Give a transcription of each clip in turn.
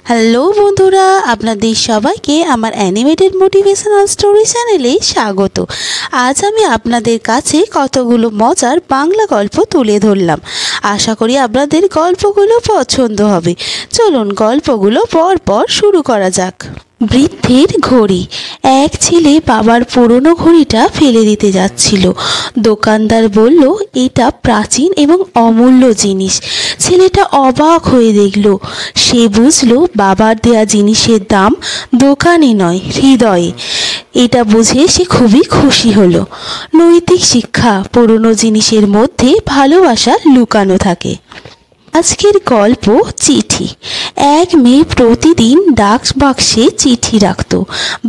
Hello বন্ধুরা, আপনাদের সবাইকে আমার অ্যানিমেটেড মোটিভেশনাল স্টোরি চ্যানেলে স্বাগত। আজ আমি আপনাদের কাছে কতগুলো মজার বাংলা গল্প তুলে ধরলাম। আশা করি আপনাদের গল্পগুলো পছন্দ হবে। চলুন গল্পগুলো পরপর শুরু করা যাক। বৃদ্ধের ঘড়ি। এক ছেলে বাবার পুরনো ঘড়িটা ফেলে দিতে যাচ্ছিল। দোকানদার বলল, এটা প্রাচীন এবং অমূল্য জিনিস। ছেলেটা অবাক হয়ে দেখল। সে বুঝলো বাবার দেয়া জিনিসের দাম দোকানে নয়, হৃদয়ে। এটা বুঝে সে খুবই খুশি হলো। নৈতিক শিক্ষা: পুরনো জিনিসের মধ্যে ভালোবাসা লুকানো থাকে। আজকের গল্প চিঠি। এক মেয়ে প্রতিদিন ডাক বাক্সে চিঠি রাখত।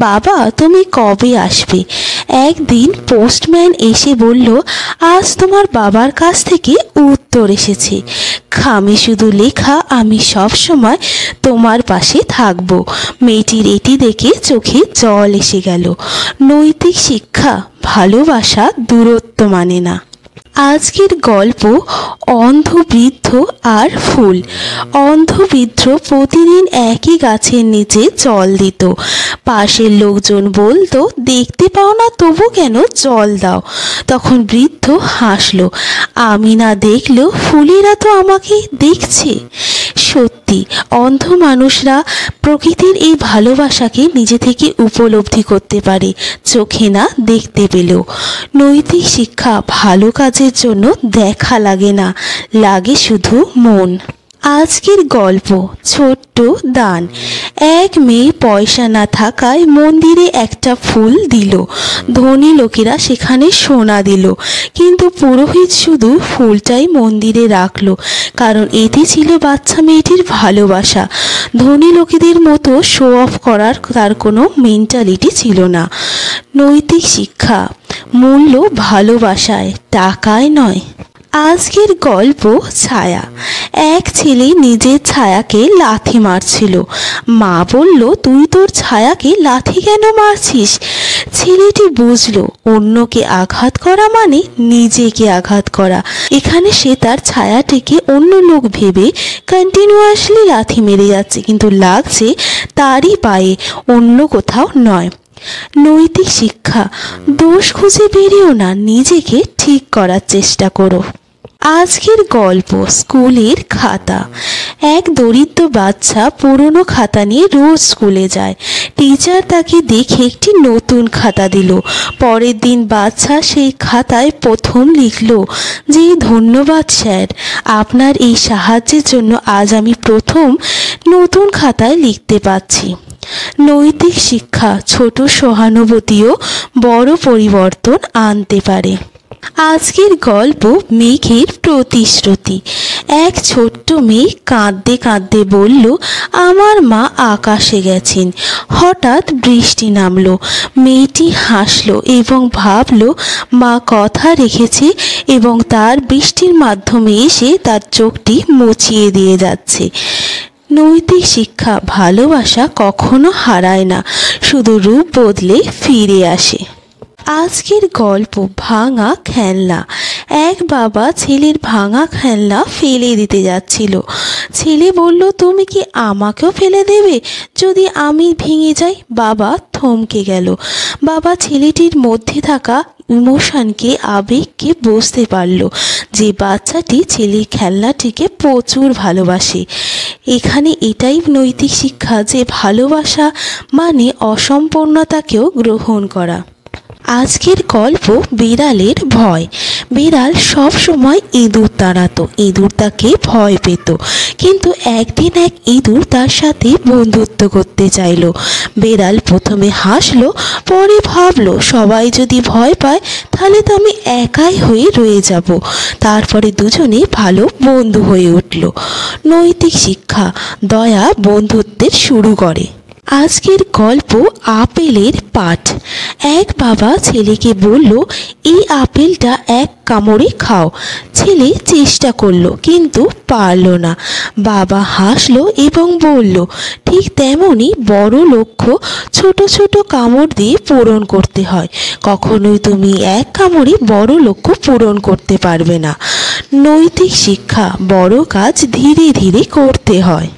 বাবা, তুমি কবে আসবে? একদিন পোস্টম্যান এসে বলল, আজ তোমার বাবার কাছ থেকে উত্তর এসেছে। খামে শুধু লেখা, আমি সব সময় তোমার পাশে থাকব। মেয়েটির এটি দেখে চোখে জল এসে গেল। নৈতিক শিক্ষা: ভালোবাসা দূরত্ব মানে না। আজকের গল্প অন্ধ বৃদ্ধ আর ফুল। অন্ধ বৃদ্ধ প্রতিদিন একই গাছের নিচে জল দিত। পাশের লোকজন বলতো, দেখতে পাও না তবু কেন জল দাও? তখন বৃদ্ধ হাসলো, আমি না দেখলেও ফুলেরা তো আমাকে দেখছে। সত্যি, অন্ধ মানুষরা প্রকৃতির এই ভালোবাসাকে নিজে থেকে উপলব্ধি করতে পারে, চোখে না দেখতে পেলেও। নৈতিক শিক্ষা: ভালো কাজের জন্য দেখা লাগে না, লাগে শুধু মন। আজকের গল্প ছোট্ট দান। এক মেয়ে পয়সা না থাকায় মন্দিরে একটা ফুল দিল। ধনী লোকেরা সেখানে সোনা দিল, কিন্তু পুরোহিত শুধু ফুলটাই মন্দিরে রাখলো, কারণ এটি ছিল বাচ্চা মেয়েটির ভালোবাসা। ধনী লোকেদের মতো শো অফ করার তার কোনো মেন্টালিটি ছিল না। নৈতিক শিক্ষা: মূল্য ভালোবাসায়, টাকায় নয়। আজকের গল্প ছায়া। এক ছেলে নিজের ছায়াকে লাথি মারছিল। মা বলল, তুই তোর ছায়াকে লাথি কেন মারছিস? ছেলেটি বুঝলো, অন্যকে আঘাত করা মানে নিজেকে আঘাত করা। এখানে সে তার ছায়াটিকে অন্য লোক ভেবে কন্টিনিউয়াসলি লাথি মেরে যাচ্ছে, কিন্তু লাগছে তারই পায়ে, অন্য কোথাও নয়। নৈতিক শিক্ষা: দোষ খুঁজে বেরিও না, নিজেকে ঠিক করার চেষ্টা করো। আজকের গল্প স্কুলের খাতা। এক দরিদ্র বাচ্চা পুরনো খাতা নিয়ে রোজ স্কুলে যায়। টিচার তাকে দেখে একটি নতুন খাতা দিল। পরের দিন বাচ্চা সেই খাতায় প্রথম লিখল যে, ধন্যবাদ স্যার, আপনার এই সাহায্যের জন্য আজ আমি প্রথম নতুন খাতায় লিখতে পারছি। নৈতিক শিক্ষা: ছোট সহানুভূতিও বড় পরিবর্তন আনতে পারে। আজকের গল্প মেঘের প্রতিশ্রুতি। এক ছোট্ট মেয়ে কাঁদতে কাঁদতে বলল, আমার মা আকাশে গেছেন। হঠাৎ বৃষ্টি নামলো। মেয়েটি হাসলো এবং ভাবলো, মা কথা রেখেছে এবং তার বৃষ্টির মাধ্যমে এসে তার চোখটি মুছিয়ে দিয়ে যাচ্ছে। নৈতিক শিক্ষা: ভালোবাসা কখনো হারায় না, শুধু রূপ বদলে ফিরে আসে। আজকের গল্প ভাঙা খেলনা। এক বাবা ছেলের ভাঙা খেলনা ফেলে দিতে যাচ্ছিল। ছেলে বলল, তুমি কি আমাকেও ফেলে দেবে যদি আমি ভেঙে যাই? বাবা থমকে গেল। বাবা ছেলেটির মধ্যে থাকা ইমোশনকে, আবেগকে বুঝতে পারল যে বাচ্চাটি ছেলের খেলনাটিকে প্রচুর ভালোবাসে। এখানে এটাই নৈতিক শিক্ষা যে ভালোবাসা মানে অসম্পূর্ণতাকেও গ্রহণ করা। আজকের গল্প বিড়ালের ভয়। বিড়াল সব সময় ইঁদুর তাড়াতো, ইঁদুর তাকে ভয় পেত, কিন্তু একদিন এক ইঁদুর তার সাথে বন্ধুত্ব করতে চাইল। বিড়াল প্রথমে হাসলো, পরে ভাবলো, সবাই যদি ভয় পায় তাহলে তো আমি একাই হয়ে রয়ে যাব। তারপরে দুজনে ভালো বন্ধু হয়ে উঠল। নৈতিক শিক্ষা: দয়া বন্ধুত্বের শুরু করে। আজকের গল্প আপেলের পাঠ। এক বাবা ছেলেকে বলল, এই আপেলটা এক কামড়ে খাও। ছেলে চেষ্টা করলো কিন্তু পারল না। বাবা হাসলো এবং বলল, ঠিক তেমনই বড় লক্ষ্য ছোট ছোট কামড় দিয়ে পূরণ করতে হয়। কখনোই তুমি এক কামড়ে বড় লক্ষ্য পূরণ করতে পারবে না। নৈতিক শিক্ষা: বড় কাজ ধীরে ধীরে করতে হয়।